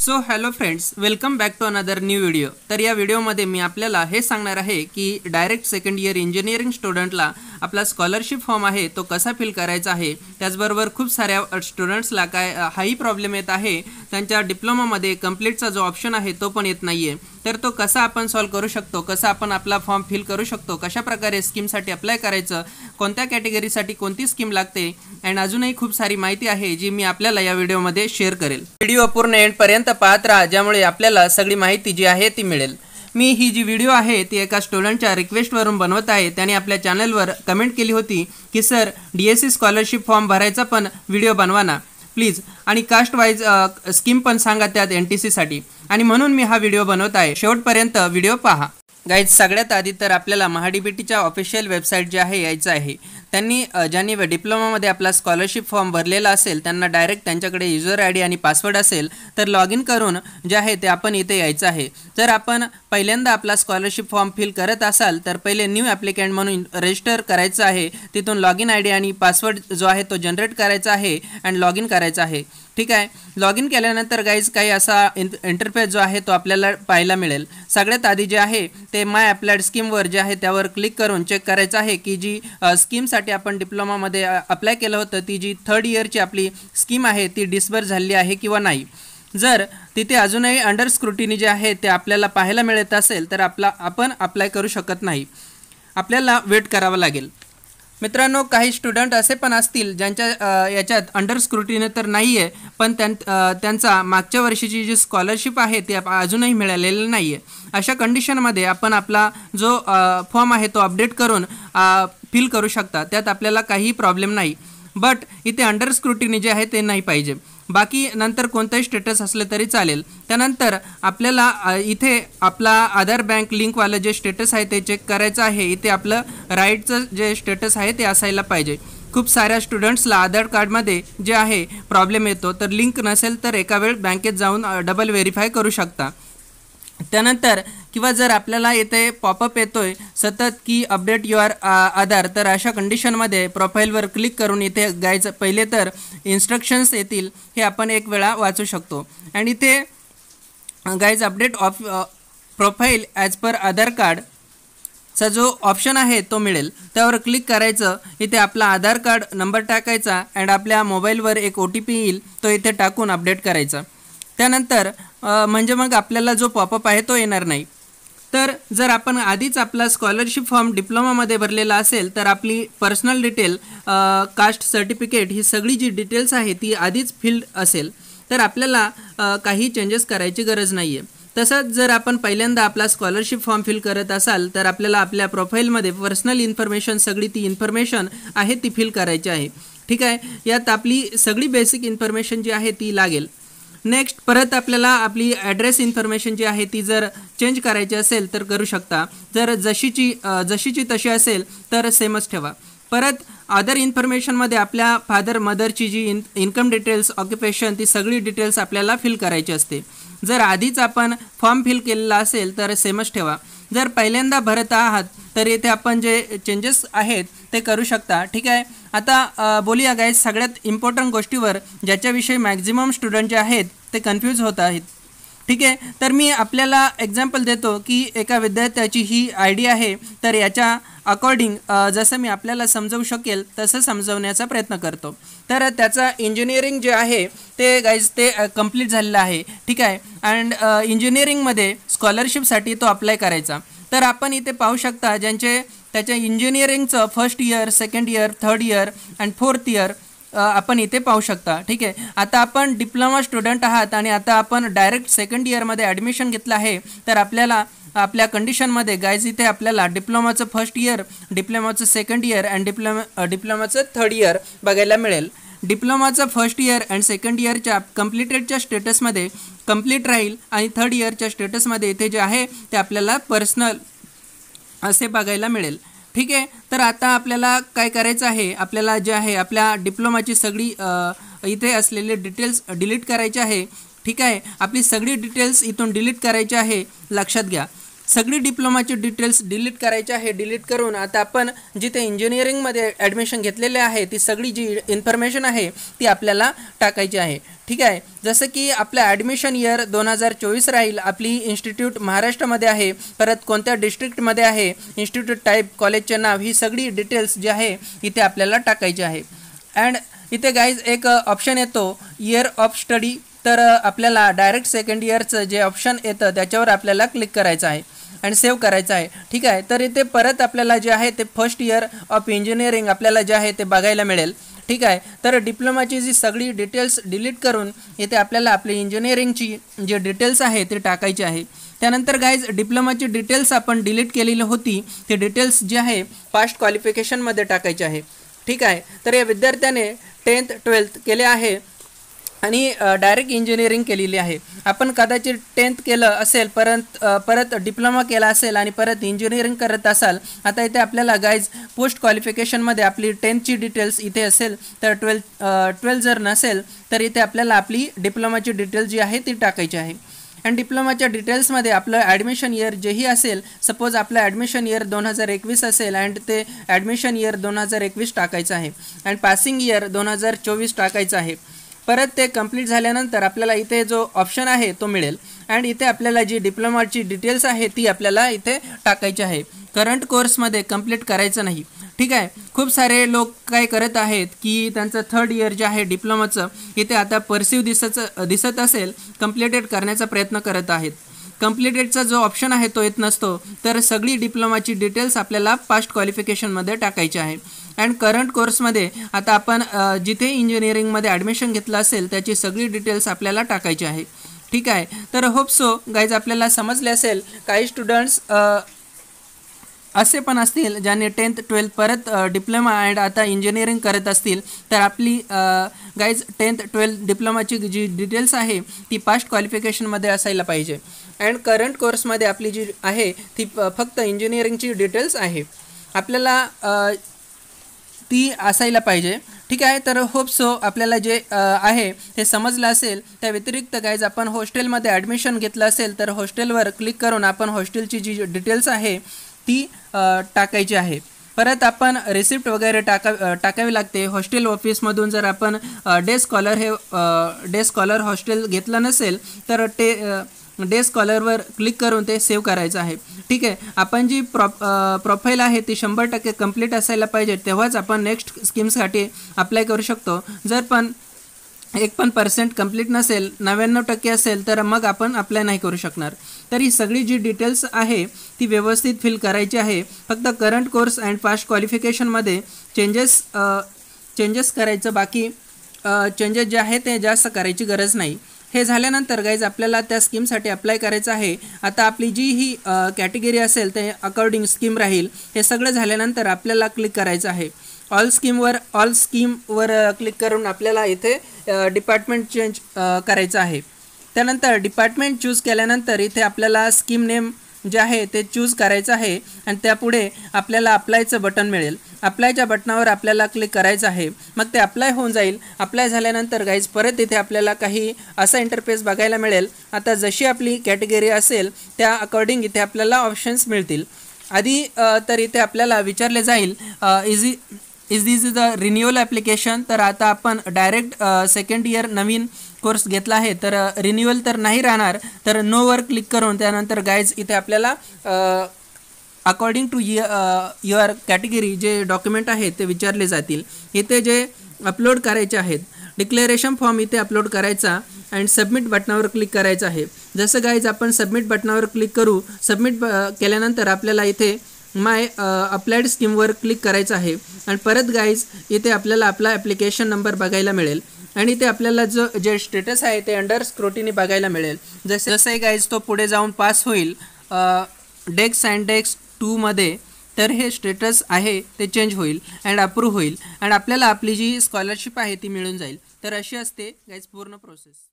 So hello friends, welcome back to another new video. तर या व्हिडिओमध्ये मी आपल्याला हे सांगणार आहे की डायरेक्ट सेकंड इयर इंजिनिअरिंग स्टुडंटला आपला स्कॉलरशिप फॉर्म आहे तो कसा फिल करायचा आहे। त्याचबरोबर खूप साऱ्या स्टुडंट्सला काय हाही प्रॉब्लेम येत आहे, त्यांच्या डिप्लोमामध्ये कंप्लीटचा जो ऑप्शन आहे तो पण येत नाही आहे। तर तो कसा आपण सॉल्व करू शकतो, कसा आपण आपला फॉर्म फिल करू शकतो, कशा प्रकारे स्कीमसाठी अप्लाय करायचं, कोणत्या कॅटेगरीसाठी कोणती स्कीम लागते आणि अजूनही खूप सारी माहिती आहे जी मी आपल्याला या व्हिडिओमध्ये शेअर करेल। व्हिडिओ पूर्ण एंडपर्यंत पाहत राहा, ज्यामुळे आपल्याला सगळी माहिती जी आहे ती मिळेल। मी ही जी व्हिडिओ आहे ती एका स्टुडंटच्या रिक्वेस्टवरून बनवत आहे। त्याने आपल्या चॅनलवर कमेंट केली होती की सर DSC स्कॉलरशिप फॉर्म भरायचा पण व्हिडिओ बनवा ना प्लीज, आणि कास्ट वाईज स्कीम पण सांगा त्यात NTC साठी, आणि म्हणून मी हा व्हिडिओ बनवत आहे। शेवटपर्यंत व्हिडिओ पहा। गाईज, सगळ्यात आधी तर आपल्याला MHADBTच्या ऑफिशियल वेबसाईट जे आहे यायचं आहे। त्यांनी ज्यांनी डिप्लोमामध्ये आपला स्कॉलरशिप फॉर्म भरलेला असेल त्यांना डायरेक्ट त्यांच्याकडे युजर ID आणि पासवर्ड असेल तर लॉग इन करून जे आहे ते आपण इथे यायचं आहे। जर आपण पहिल्यांदा आपला स्कॉलरशिप फॉर्म फिल करत असाल तर पहिले न्यू ॲप्लिकंट म्हणून रजिस्टर करायचं आहे। तिथून लॉग इन ID आणि पासवर्ड जो आहे तो जनरेट करायचा आहे आणि लॉग इन करायचं आहे। ठीक आहे, लॉग इन केल्यानंतर गाईज काही असा इंटरफेस जो आहे तो आपल्याला पाहायला मिळेल। सगळ्यात आधी जे आहे ते माय अप्लाइड स्कीमवर जे आहे त्यावर क्लिक करून चेक करायचं आहे की जी स्कीमसाठी आपण डिप्लोमामध्ये अप्लाय केलं होतं ती जी थर्ड इयरची आपली स्कीम आहे ती डिस्बर्स झाली आहे किंवा नाही। जर तिथे अजूनही अंडर स्क्रुटिनी जे आहे ते आपल्याला पाहायला मिळत असेल तर आपण अप्लाय करू शकत नाही, आपल्याला वेट करावं लागेल। मित्रांनो, काही स्टुडंट असे पण असतील ज्यांच्या याच्यात अंडर स्क्रुटिनी तर नाही आहे, पण त्यांचा मागच्या वर्षीची जी स्कॉलरशिप आहे ती अजूनही मिळालेली नाही आहे। अशा कंडिशनमध्ये आपण आपला जो फॉर्म आहे तो अपडेट करून फिल करू शकता, त्यात आपल्याला काही प्रॉब्लेम नाही। बट इथे अंडर स्क्रुटिनी जे आहे ते नाही पाहिजे, बाकी नंतर कोणताही स्टेटस असले तरी चालेल। त्यानंतर आपल्याला इथे आपला आधार बँक लिंकवालं जे स्टेटस आहे ते चेक करायचं आहे। इथे आपलं राईटचं जे स्टेटस आहे ते असायला पाहिजे। खूप साऱ्या स्टुडंट्सला आधार कार्डमध्ये जे आहे प्रॉब्लेम येतो, तर लिंक नसेल तर एका वेळ बँकेत जाऊन डबल व्हेरीफाय करू शकता। त्यानंतर किंवा जर आपल्याला इथे पॉपअप येतोय सतत की अपडेट युअर आधार, तर अशा कंडिशनमध्ये प्रोफाईलवर क्लिक करून इथे गायचं पहिले तर इन्स्ट्रक्शन्स येतील, हे आपण एक वेळा वाचू शकतो। आणि इथे guys update of profile as per Aadhaar कार्डचा जो ऑप्शन आहे तो मिळेल, त्यावर क्लिक करायचं। इथे आपला आधार कार्ड नंबर टाकायचा अँड आपल्या मोबाईलवर एक OTP येईल, तो इथे टाकून अपडेट करायचा। त्यानंतर म्हणजे मग आपल्याला जो पॉपअप आहे तो येणार नाही। तर जर आपण आधीच आपला स्कॉलरशिप फॉर्म डिप्लोमामध्ये भरलेला असेल तर आपली पर्सनल डिटेल, कास्ट सर्टिफिकेट ही सगळी जी डिटेल्स आहे ती आधीच फिल्ड असेल, तर आपल्याला काही चेंजेस करायची गरज नाही आहे। तसंच जर आपण पहिल्यांदा आपला स्कॉलरशिप फॉर्म फिल करत असाल तर आपल्याला आपल्या प्रोफाईलमध्ये पर्सनल इन्फॉर्मेशन सगळी ती इन्फॉर्मेशन आहे ती फिल करायची आहे। ठीक आहे, यात आपली सगळी बेसिक इन्फॉर्मेशन जी आहे ती लागेल। नेक्स्ट परत आपल्याला आपली ॲड्रेस इन्फॉर्मेशन जी आहे ती जर चेंज करायची असेल तर करू शकता, जर जशीची तशी असेल तर सेमच ठेवा। परत अदर इन्फॉर्मेशनमध्ये आपल्या फादर मदरची जी इन्कम डिटेल्स, ऑक्युपेशन, ती सगळी डिटेल्स आपल्याला फिल करायची असते। जर आधीच आपण फॉर्म फिल केलेला असेल तर सेमच ठेवा। जर पहिल्यांदा भरत आहात तर इथे आपण जे चेंजेस आहेत ते करू शकता। ठीक आहे, आता बोलूया गाईज सगळ्यात इम्पॉर्टंट गोष्टीवर ज्याच्याविषयी मॅक्झिमम स्टुडंट जे आहेत ते कन्फ्यूज होत आहेत। ठीक आहे, तर मी आपल्याला एक्झाम्पल देतो की एका विद्यार्थ्याची ही ID आहे, तर याच्या अकॉर्डिंग जसं मी आपल्याला समजवू शकेल तसं समजवण्याचा प्रयत्न करतो। तर त्याचा इंजिनिअरिंग जे आहे ते गाईज ते कंप्लीट झालेलं आहे। ठीक आहे, अँड इंजिनिअरिंगमध्ये स्कॉलरशिपसाठी तो अप्लाय करायचा। तर आपण इथे पाहू शकता त्याच्या इंजिनिअरिंगचं first year, second year, third year and fourth year आपण इथे पाहू शकता। ठीक आहे, आता आपण डिप्लोमा स्टुडंट आहात आणि आता आपण डायरेक्ट सेकंड इयरमध्ये ॲडमिशन घेतलं आहे, तर आपल्याला आपल्या कंडिशनमध्ये गाईज इथे आपल्याला डिप्लोमाचं फर्स्ट इयर, डिप्लोमाचं सेकंड इयर अँड डिप्लोमाचं थर्ड इयर बघायला मिळेल। डिप्लोमाचं फर्स्ट इयर अँड सेकंड इयरच्या कंप्लीटेडच्या स्टेटसमध्ये कंप्लीट राहील आणि थर्ड इयरच्या स्टेटसमध्ये इथे जे आहे ते आपल्याला पर्सनल असे बघायला मिळेल। ठीक आहे, तर आता आपल्याला काय करायचं आहे, आपल्याला जे आहे आपल्या डिप्लोमाची सगळी इथे असलेले डिटेल्स डिलीट करायचे आहे। ठीक आहे, आपली सगळी डिटेल्स इथून डिलीट करायची आहे, लक्षात घ्या। सगळी डिप्लोमाची डिटेल्स डिलीट करायचे आहे। डिलीट करून आता आपण जिथे इंजिनिअरिंगमध्ये ॲडमिशन घेतलेले आहे ती सगळी जी इन्फॉर्मेशन आहे ती आपल्याला टाकायची आहे। ठीक आहे, जसं की आपलं ॲडमिशन इयर 2024 राहील, आपली इन्स्टिट्यूट महाराष्ट्रामध्ये आहे, परत कोणत्या डिस्ट्रिक्टमध्ये आहे, इन्स्टिट्यूट टाईप, कॉलेजचे नाव, ही सगळी डिटेल्स जी आहे इथे आपल्याला टाकायची आहे। अँड इथे गाईज एक ऑप्शन येतो इयर ऑफ स्टडी, तर आपल्याला डायरेक्ट सेकंड इयरचं जे ऑप्शन येतं त्याच्यावर आपल्याला क्लिक करायचं आहे आणि सेव्ह करायचं आहे। ठीक आहे, तर इथे परत आपल्याला जे आहे ते फर्स्ट इयर ऑफ इंजिनिअरिंग आपल्याला जे आहे ते बघायला मिळेल। ठीक आहे, तर डिप्लोमाची जी सगळी डिटेल्स डिलीट करून इथे आपल्याला आपली इंजिनिअरिंगची जे डिटेल्स आहे ते टाकायची आहे। त्यानंतर गाईज डिप्लोमाची डिटेल्स आपण डिलीट केलेली होती, ते डिटेल्स जे आहे पास्ट क्वालिफिकेशनमध्ये टाकायचे आहे। ठीक आहे, तर या विद्यार्थ्याने 10th 12th केले आहे आणि डायरेक्ट इंजिनिअरिंग केलेली आहे। आपण कदाचित 10th केलं असेल, परत डिप्लोमा केला असेल आणि परत इंजिनिअरिंग करत असाल। आता इथे आपल्याला गाईज पोस्ट क्वालिफिकेशनमध्ये आपली 10thची डिटेल्स इथे असेल, तर 12 जर नसेल तर इथे आपल्याला आपली डिप्लोमाची डिटेल्स जी आहे ती टाकायची आहे। आणि डिप्लोमाच्या डिटेल्समध्ये आपलं ॲडमिशन इयर जेही असेल, सपोज आपलं ॲडमिशन इयर 2021 असेल अँड ते ॲडमिशन इयर 2021 टाकायचं आहे आणि पासिंग इयर 2024 टाकायचं आहे। परत ते कंप्लीट झाल्यानंतर आपल्याला इथे जो ऑप्शन आहे तो मिळेल अँड इथे आपल्याला जी डिप्लोमाची डिटेल्स आहे ती आपल्याला इथे टाकायची आहे। करंट कोर्समध्ये कंप्लीट करायचं नाही। ठीक आहे, खूप सारे लोक काय करत आहेत की त्यांचं 3rd इयर जे आहे डिप्लोमाचं इथे आता दिसत असेल, कंप्लीटेड करण्याचा प्रयत्न करत आहेत। कंप्लीटेडचा जो ऑप्शन आहे तो येत नसतो, तर सगळी डिप्लोमाची डिटेल्स आपल्याला पास्ट क्वालिफिकेशनमध्ये टाकायची आहे। अँड करंट कोर्समध्ये आता आपण जिथे इंजिनिअरिंगमध्ये ॲडमिशन घेतलं असेल त्याची सगळी डिटेल्स आपल्याला टाकायची आहे। ठीक आहे, तर होप सो गाईज आपल्याला समजले असेल। काही स्टुडंट्स असे पण असतील ज्यांनी 10th 12th परत डिप्लोमा अँड आता इंजिनिअरिंग करत असतील, तर आपली गाईज 10th 12th डिप्लोमाची जी डिटेल्स आहे ती पास्ट क्वालिफिकेशनमध्ये असायला पाहिजे। अँड करंट कोर्समध्ये आपली जी आहे ती फक्त इंजिनिअरिंगची डिटेल्स आहे, आपल्याला ती असायला पाहिजे। ठीक आहे, तर होप सो आपल्याला जे आहे ते समजलं असेल। त्या व्यतिरिक्त गाईज आपण हॉस्टेलमध्ये ॲडमिशन घेतलं असेल तर हॉस्टेलवर क्लिक करून आपण हॉस्टेलची जी डिटेल्स आहे ती टाकायची आहे। परत आपण रिसिप्ट वगैरे टाकावी लागते। हॉस्टेल ऑफिसमधून जर आपण डे स्कॉलर हॉस्टेल घेतलं नसेल तर डे स्कॉलरवर क्लिक करून ते सेव्ह करायचं आहे। ठीक आहे, आपण जी प्रोफाईल आहे ती 100% कंप्लीट असायला पाहिजे, तेव्हाच आपण नेक्स्ट स्कीमसाठी अप्लाय करू शकतो। जर पण 1% कंप्लीट नसेल, 99% असेल, तर मग आपण अप्लाय नाही करू शकणार। तर ही सगळी जी डिटेल्स आहे ती व्यवस्थित फिल करायची आहे। फक्त करंट कोर्स अँड पास्ट क्वालिफिकेशनमध्ये चेंजेस करायचं, बाकी चेंजेस जे आहे ते जास्त करायची गरज नाही। हे झाल्यानंतर गाईज आपल्याला त्या स्कीमसाठी अप्लाय करायचं आहे। आता आपली जी ही कॅटेगरी असेल ते अकॉर्डिंग स्कीम राहील। हे सगळं झाल्यानंतर आपल्याला क्लिक करायचं आहे ऑल स्कीमवर क्लिक करून आपल्याला इथे डिपार्टमेंट चेंज करायचं आहे। त्यानंतर डिपार्टमेंट चूज केल्यानंतर इथे आपल्याला स्कीम नेम जे आहे ते चूज करायचं आहे आणि त्यापुढे आपल्याला अप्लायचं बटन मिळेल। अप्लायच्या बटनावर आपल्याला क्लिक करायचं आहे, मग ते अप्लाय होऊन जाईल। अप्लाय झाल्यानंतर गाईज परत इथे आपल्याला काही असा इंटरफेस बघायला मिळेल। आता जशी आपली कॅटेगरी असेल त्या अकॉर्डिंग इथे आपल्याला ऑप्शन्स मिळतील। आधी तर इथे आपल्याला विचारले जाईल is this the renewal application, तर आता आपण डायरेक्ट सेकंड इयर नवीन कोर्स घेतला आहे तर रिन्युअल तर नाही राहणार, तर नोवर क्लिक करून त्यानंतर गाईज इथे आपल्याला अकॉर्डिंग टू युअर कॅटेगरी जे डॉक्युमेंट आहेत ते विचारले जातील। इथे जे अपलोड करायचे आहेत, डिक्लेरेशन फॉर्म इथे अपलोड करायचा अँड सबमिट बटनावर क्लिक करायचं आहे। जसं गाईज आपण सबमिट बटनावर क्लिक करू, सबमिट केल्यानंतर आपल्याला इथे माय अप्लाइड स्कीमवर क्लिक करायचं आहे आणि परत गाईज इथे आपल्याला आपला ॲप्लिकेशन नंबर बघायला मिळेल आणि ते आपल्याला जे स्टेटस आहे ते अंडर स्क्रुटिनी बघायला मिळेल। जसं गाईज तो पुढे जाऊन पास होईल डेक्स अँड डेक्स 2 मध्ये, तर हे स्टेटस आहे ते चेंज होईल अँड अप्रूव्ह होईल आणि आपल्याला आपली जी स्कॉलरशिप आहे ती मिळून जाईल। तर अशी असते गाईज पूर्ण प्रोसेस।